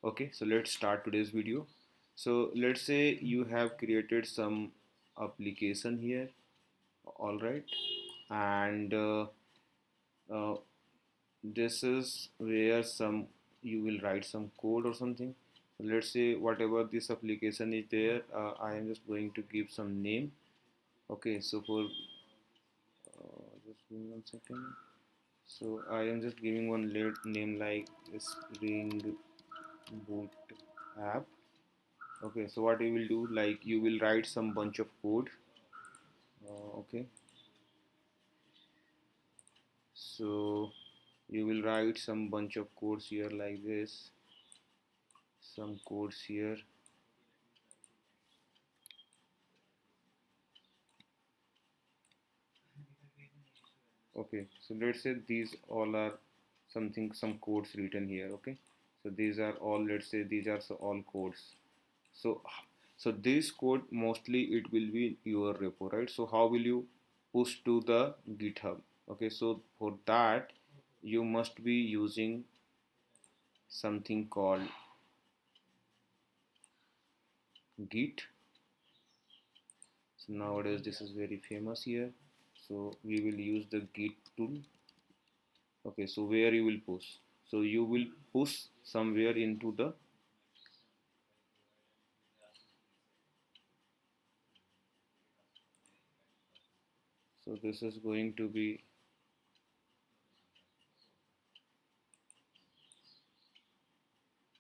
Okay, so let's start today's video. So let's say you have created some application here, all right, and uh, this is where some you will write some code or something. So let's say whatever this application is there, I am just going to give some name. Okay, so for just give me 1 second. So I am just giving one name like Spring Boot app. Okay, so what you will do, like you will write some bunch of code. Okay, so you will write some bunch of codes here like this, some codes here. Okay, so let's say these all are some codes written here. Okay, so these are all, let's say these are all codes. So so this code mostly it will be your repo, right? So how will you push to the GitHub? Okay, so for that you must be using something called Git. So nowadays this is very famous here. So we will use the Git tool. Okay, so where you will push? So you will push somewhere into the, so this is going to be,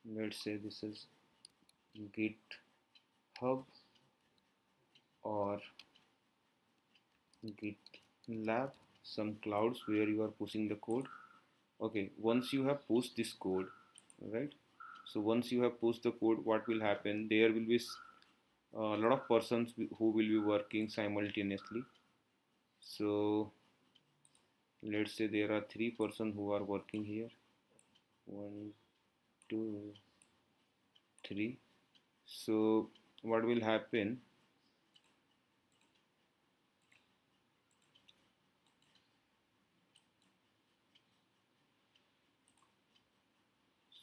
let's say this is GitHub or GitLab, some clouds where you are pushing the code. Okay, once you have pushed this code, right? So once you have pushed the code, what will happen? There will be a lot of persons who will be working simultaneously. So let's say there are three persons who are working here. One, two, three. So what will happen?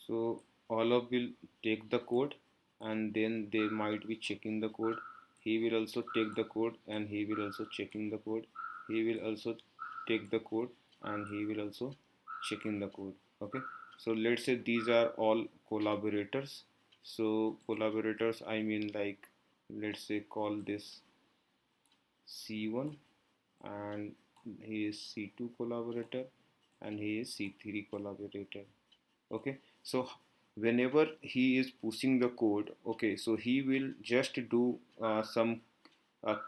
So all of will take the code and then they might be checking the code. He will also take the code and he will also checking the code. He will also take the code and he will also checking the code. Okay. So let's say these are all collaborators. So collaborators, I mean, like let's say call this C1 and he is C2 collaborator and he is C3 collaborator. Okay, so whenever he is pushing the code, okay, so he will just do some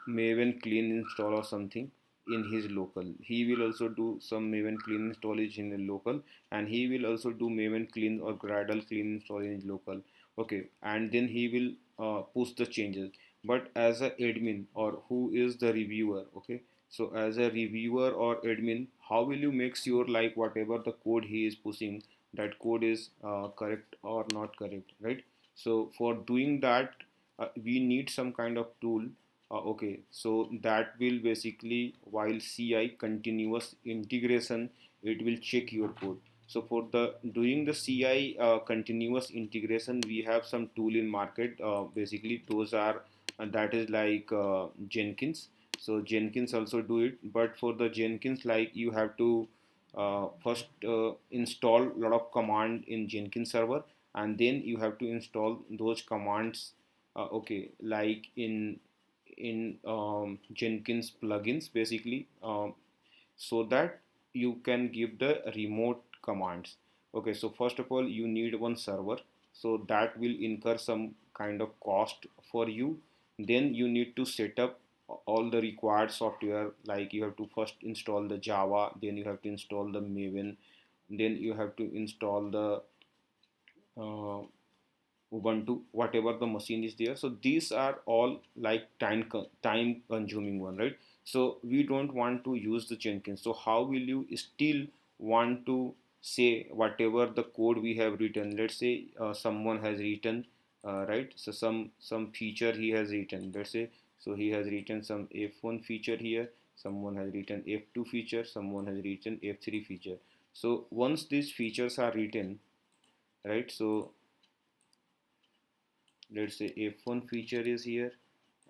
maven clean install or something in his local. He will also do some maven clean install in the local, and he will also do maven clean or gradle clean install in his local. Okay, and then he will push the changes. But as a admin or who is the reviewer, okay, so as a reviewer or admin, how will you make sure like whatever the code he is pushing, that code is correct or not correct, right? So for doing that, we need some kind of tool. Okay, so that will basically, while CI continuous integration, it will check your code. So for the doing the CI continuous integration, we have some tool in market. Basically, those are that is like Jenkins. So Jenkins also do it, but for the Jenkins, like you have to first install a lot of command in Jenkins server, and then you have to install those commands. Okay, like in Jenkins plugins, basically, so that you can give the remote commands. Okay, so first of all, you need one server, so that will incur some kind of cost for you. Then you need to set up all the required software, like you have to first install the Java, then you have to install the Maven, then you have to install the uh, Ubuntu, whatever the machine is there. So these are all like time consuming one, right? So we don't want to use the Jenkins. So how will you still want to say whatever the code we have written? Let's say someone has written, right? So some feature he has written. Let's say so he has written some F1 feature here. Someone has written F2 feature. Someone has written F3 feature. So once these features are written, right? So let's say F1 feature is here,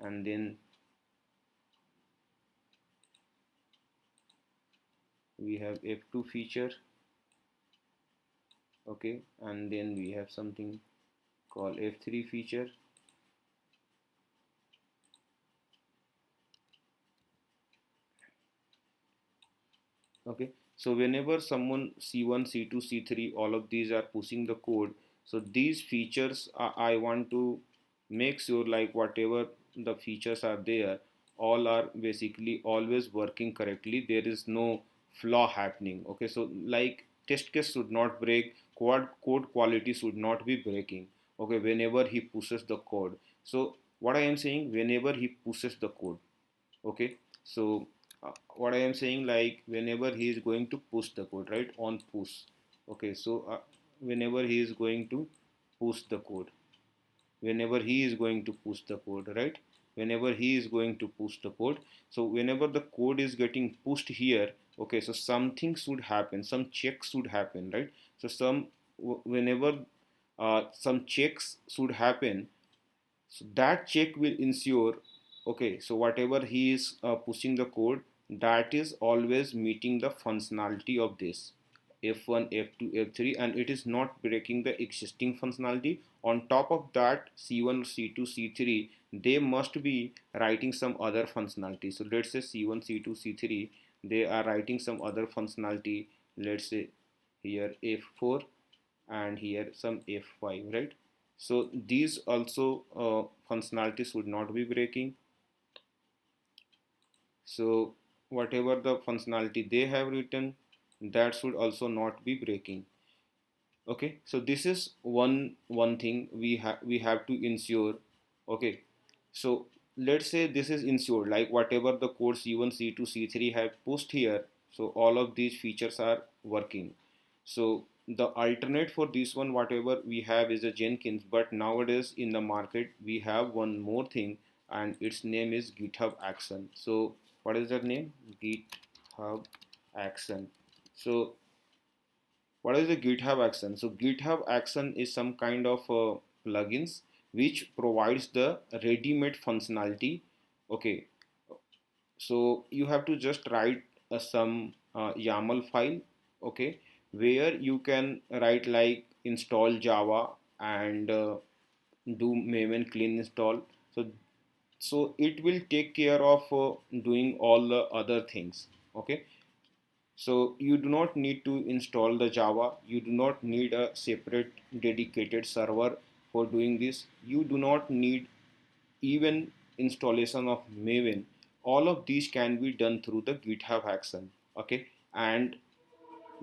and then we have F2 feature, okay, and then we have something called F3 feature. Okay, so whenever someone C1, C2, C3, all of these are pushing the code, so these features I want to make sure like whatever the features are there, all are basically always working correctly. There is no flaw happening. Okay, so like test case should not break, code quality should not be breaking. Okay, whenever he pushes the code. So what I am saying, whenever he pushes the code, okay, so what I am saying, like whenever he is going to push the code, right, on push, okay, so whenever he is going to push the code, whenever he is going to push the code, right, whenever he is going to push the code, so whenever the code is getting pushed here, okay, so something should happen, some checks should happen, right, so whenever some checks should happen, so that check will ensure, okay, so whatever he is pushing the code, that is always meeting the functionality of this F1, F2, F3, and it is not breaking the existing functionality. On top of that, C1, C2, C3, they must be writing some other functionality. So let's say C1, C2, C3, they are writing some other functionality. Let's say here F4 and here some F5, right? So these also functionalities should not be breaking. So whatever the functionality they have written, that should also not be breaking. Okay, so this is one thing we have to ensure. Okay, so let's say this is ensured, like whatever the code C1, C2, C3 have pushed here, so all of these features are working. So the alternate for this one, whatever we have is a Jenkins, but nowadays in the market we have one more thing, and its name is GitHub Action. So what is that name? GitHub Action. So what is the GitHub Action? So GitHub Action is some kind of plugins which provides the ready-made functionality. Okay, so you have to just write some YAML file, okay, where you can write like install Java and do Maven clean install. So it will take care of doing all the other things. Okay, so you do not need to install the Java. You do not need a separate dedicated server for doing this. You do not need even installation of Maven. All of these can be done through the GitHub Action. Okay, and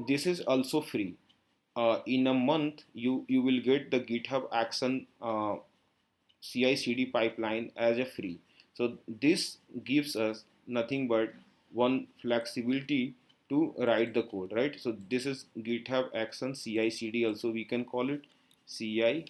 this is also free. In a month, you will get the GitHub Action CI/CD pipeline as a free. So this gives us nothing but one flexibility to write the code, right? So this is GitHub Action CI/CD, also we can call it CI/CD.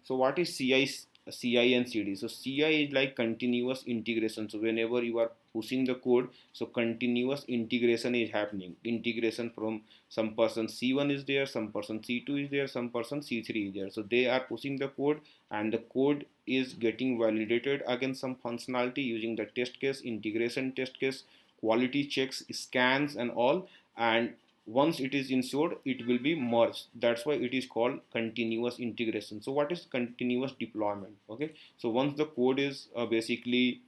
So what is CI and CD? So CI is like continuous integration. So whenever you are pushing the code, so continuous integration is happening. Integration from some person C1 is there, some person C2 is there, some person C3 is there. So they are pushing the code, and the code is getting validated against some functionality using the test case, integration test case, quality checks, scans, and all. And once it is ensured, it will be merged. That's why it is called continuous integration. So what is continuous deployment? Okay, so once the code is basically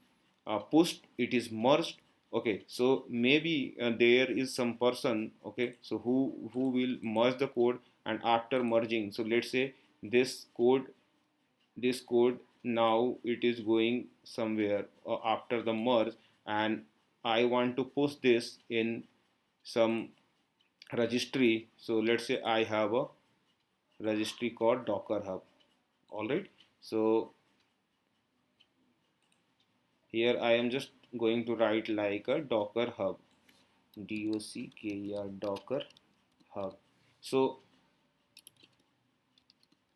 pushed, it is merged. Okay, so maybe there is some person, okay, so who will merge the code, and after merging, so let's say this code now it is going somewhere after the merge, and I want to push this in some registry. So let's say I have a registry called Docker Hub. All right, so here I am just going to write like a Docker Hub, DOCKER, Docker Hub. So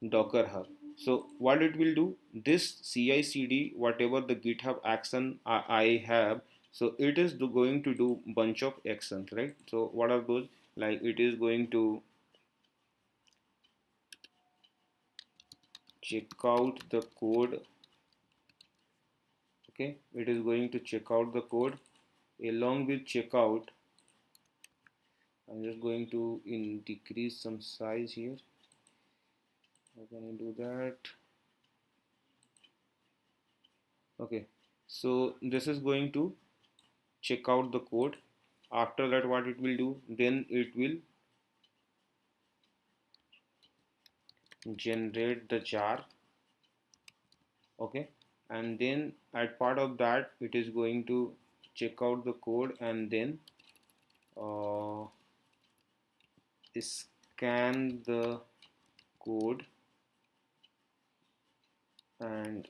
Docker Hub. So what it will do, this CI/CD, whatever the GitHub action I have, so it is going to do bunch of actions, right? So what are those? Like it is going to check out the code. Okay, it is going to check out the code. Along with checkout, I'm just going to decrease some size here. How can I do that? Okay, so this is going to check out the code. After that, what it will do, then it will generate the jar. Okay, and then at part of that, it is going to check out the code and then uh, scan the code and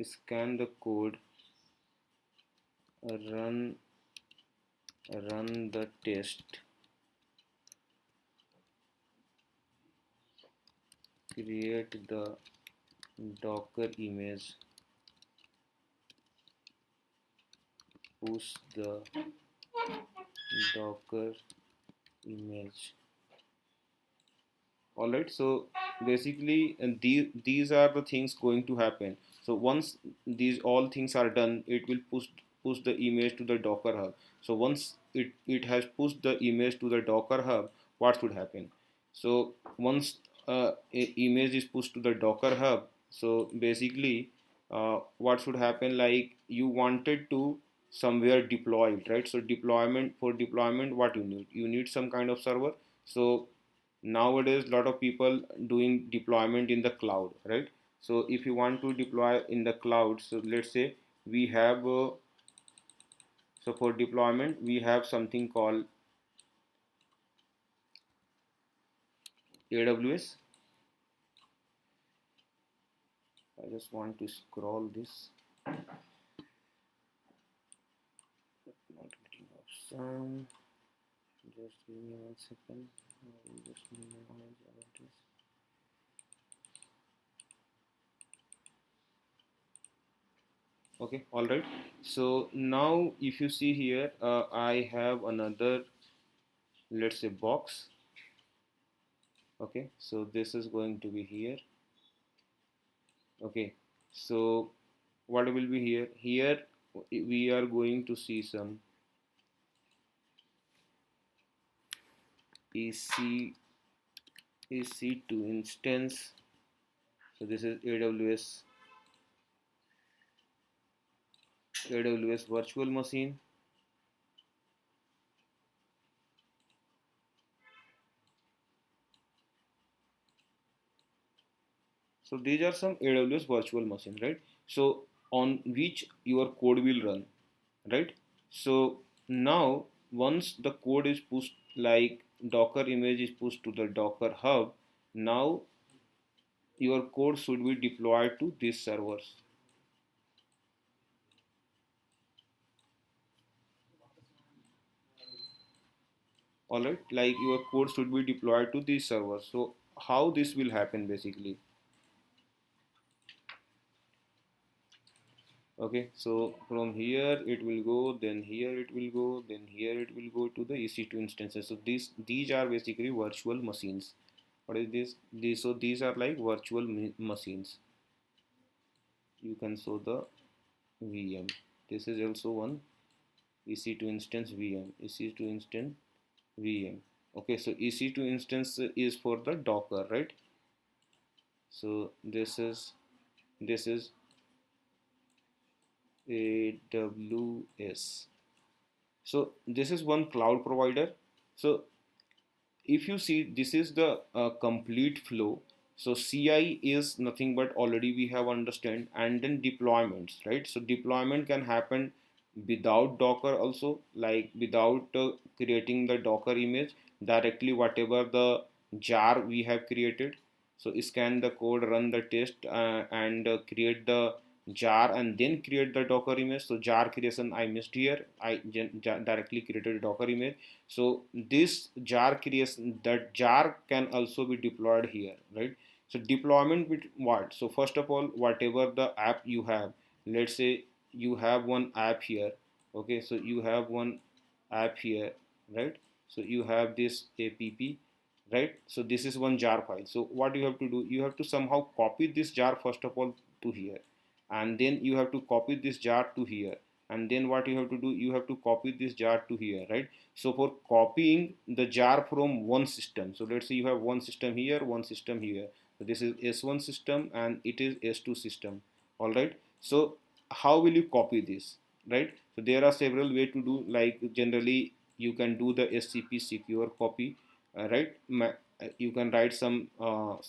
scan the code, run the test, create the Docker image, push the Docker image. All right, so basically these are the things going to happen. So once these all things are done, it will push the image to the Docker hub. So once it has pushed the image to the Docker hub, what should happen? So once image is pushed to the Docker hub, so basically what should happen, like you wanted to somewhere deploy it, right? So deployment, what you need some kind of server. So nowadays a lot of people doing deployment in the cloud, right? So if you want to deploy in the cloud, so let's say we have so for deployment we have something called AWS. I just want to scroll this, not getting option. Just give me 1 second. I will just minimize all of this. Okay, all right. So now if you see here, I have another, let's say, box. Okay, so this is going to be here. Okay, so what will be here? Here we are going to see some EC EC2 instance. So this is AWS virtual machine. So these are some AWS virtual machine, right? So on which your code will run, right? So now once the code is pushed, like Docker image is pushed to the Docker hub, now your code should be deployed to these servers. All right, like your code should be deployed to these servers. So how this will happen basically? Okay, so from here it will go, then here it will go, then here it will go to the EC2 instances. So these are basically virtual machines. What is this? These are like virtual machines. You can show the VM. This is also one EC2 instance VM. EC2 instance VM. Okay, so EC2 instance is for the Docker, right? So this is AWS. So this is one cloud provider. So if you see, this is the complete flow. So CI is nothing but already we have understand, and then deployments, right? So deployment can happen without Docker also, like without creating the Docker image, directly whatever the jar we have created. So scan the code, run the test, and create the jar and then create the Docker image. So jar creation I missed here. I directly created a Docker image. So this jar creation, that jar can also be deployed here, right? So deployment with what? So first of all, whatever the app you have, let's say you have one app here. Okay, so you have one app here, right? So you have this app, right? So this is one jar file. So what you have to do, you have to somehow copy this jar first of all to here, and then you have to copy this jar to here, and then what you have to do, you have to copy this jar to here, right? So for copying the jar from one system, so let's say you have one system here, one system here, so this is S1 system and it is S2 system. All right, so how will you copy this, right? So there are several way to do, like generally you can do the SCP secure copy, right? You can write some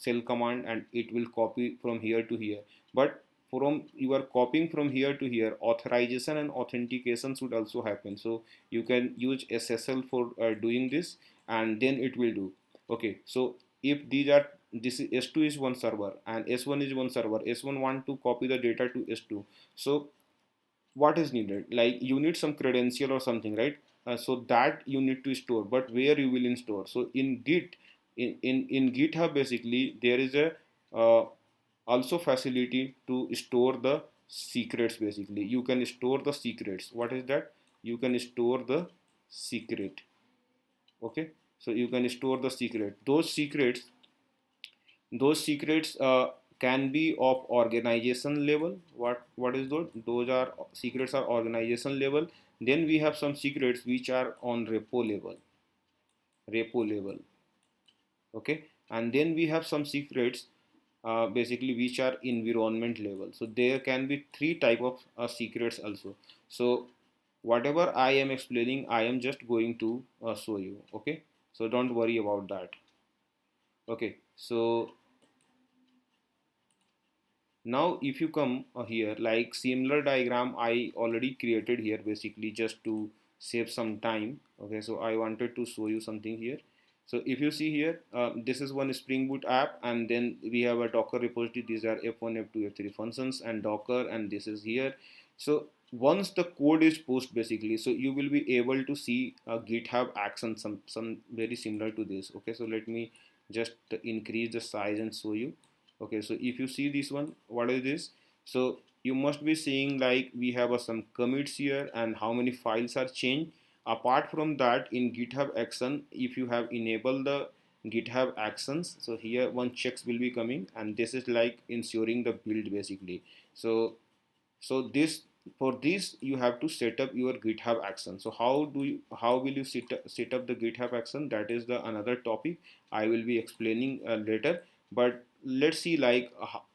shell command and it will copy from here to here. But from you are copying from here to here, authorization and authentication should also happen. So you can use SSL for doing this, and then it will do. Okay, so if these are, this is S2 is one server and S1 is one server, S1 want to copy the data to S2. So what is needed, like you need some credential or something, right? So that you need to store, but where you will store? So in git, in GitHub basically there is a uh, also facility to store the secrets. Basically you can store the secrets. What is that? You can store the secret. Okay, so you can store the secret. Those secrets can be of organization level. What is those? Those are secrets are organization level. Then we have some secrets which are on repo level. Okay, and then we have some secrets basically which are environment level. So there can be three type of secrets also. So whatever I am explaining, I am just going to show you. Okay, so don't worry about that. Okay, so now if you come here, like similar diagram I already created here basically just to save some time. Okay, so I wanted to show you something here. So if you see here, this is one Spring Boot app, and then we have a Docker repository. These are F1, F2, F3 functions and Docker, and this is here. So once the code is pushed basically, so you will be able to see a GitHub action, some very similar to this. Okay, so let me just increase the size and show you. Okay, so if you see this one, what is this? So you must be seeing like we have some commits here and how many files are changed. Apart from that, in GitHub action, if you have enabled the GitHub actions, so here one checks will be coming, and this is like ensuring the build basically. So this, for this you have to set up your GitHub action. So how will you set up the GitHub action? That is the another topic I will be explaining later. But let's see like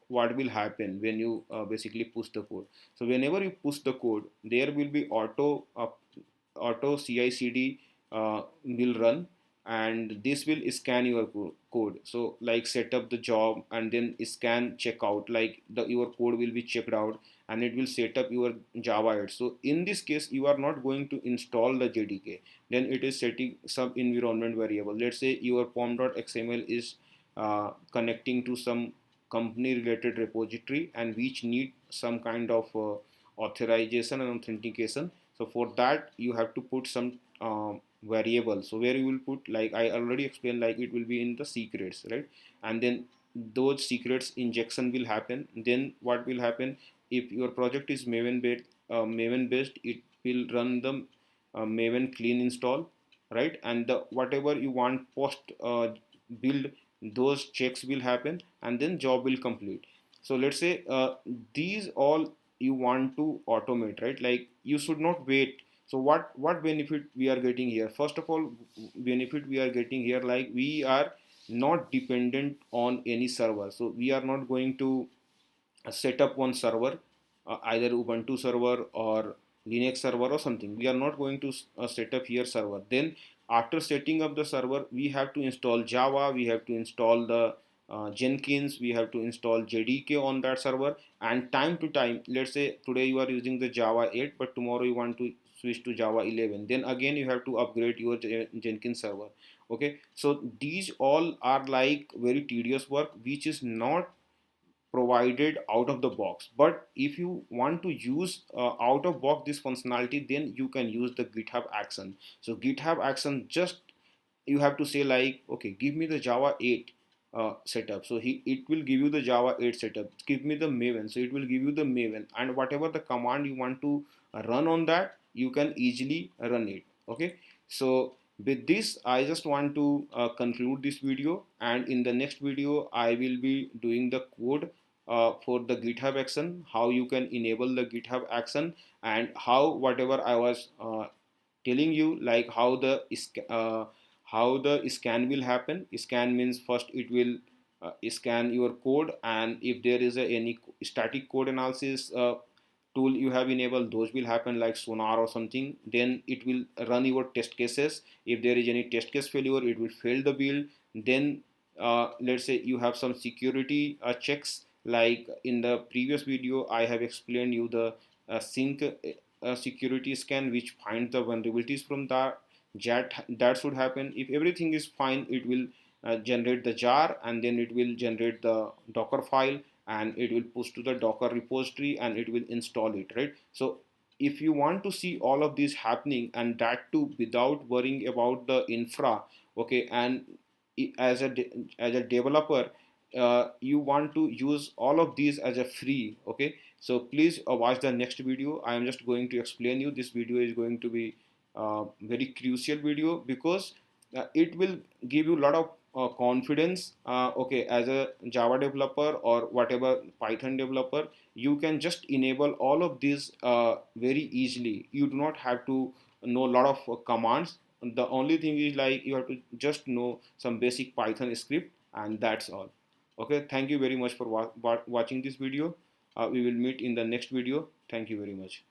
what will happen when you basically push the code. So whenever you push the code, there will be auto CI/CD will run, and this will scan your code. So like set up the job and then scan checkout, like your code will be checked out, and it will set up your Java 8. So in this case you are not going to install the JDK, then it is setting some environment variable. Let's say your pom.xml is connecting to some company related repository and which need some kind of authorization and authentication. So for that you have to put some variable. So where you will put, like I already explained, like it will be in the secrets, right? And then those secrets injection will happen. Then what will happen, if your project is Maven based, it will run the Maven clean install, right? And the whatever you want post build, those checks will happen, and then job will complete. So let's say these all you want to automate, right? Like you should not wait. So what benefit we are getting here? First of all, benefit we are getting here, like we are not dependent on any server. So we are not going to set up one server, either Ubuntu server or Linux server or something. We are not going to set up here server. Then after setting up the server, we have to install Java, we have to install the Jenkins, we have to install JDK on that server, and time to time, let's say today you are using the Java 8, but tomorrow you want to switch to Java 11, then again you have to upgrade your Jenkins server. Okay, so these all are like very tedious work which is not provided out of the box. But if you want to use out of box this functionality, then you can use the GitHub action. So GitHub action, just you have to say like, okay, give me the Java 8 setup. So it will give you the Java 8 setup. Give me the Maven, so it will give you the Maven, and whatever the command you want to run on that, you can easily run it. Okay, so With this, I just want to conclude this video, and in the next video I will be doing the code for the GitHub action, how you can enable the GitHub action, and how whatever I was telling you, like how the scan will happen. Scan means first it will scan your code, and if there is any static code analysis tool you have enabled, those will happen like sonar or something. Then it will run your test cases. If there is any test case failure, it will fail the build. Then let's say you have some security checks, like in the previous video I have explained you the sync security scan which finds the vulnerabilities from that should happen. If everything is fine, it will generate the jar, and then it will generate the docker file, and it will push to the docker repository, and it will install it, right? So if you want to see all of this happening, and that too without worrying about the infra, okay, and as a developer, you want to use all of these as a free, okay, so please watch the next video. I am just going to explain you. This video is going to be very crucial video, because it will give you a lot of confidence. Okay, as a Java developer or whatever Python developer, you can just enable all of these very easily. You do not have to know a lot of commands. The only thing is like you have to just know some basic Python script, and that's all. Okay, thank you very much for watching this video. We will meet in the next video. Thank you very much.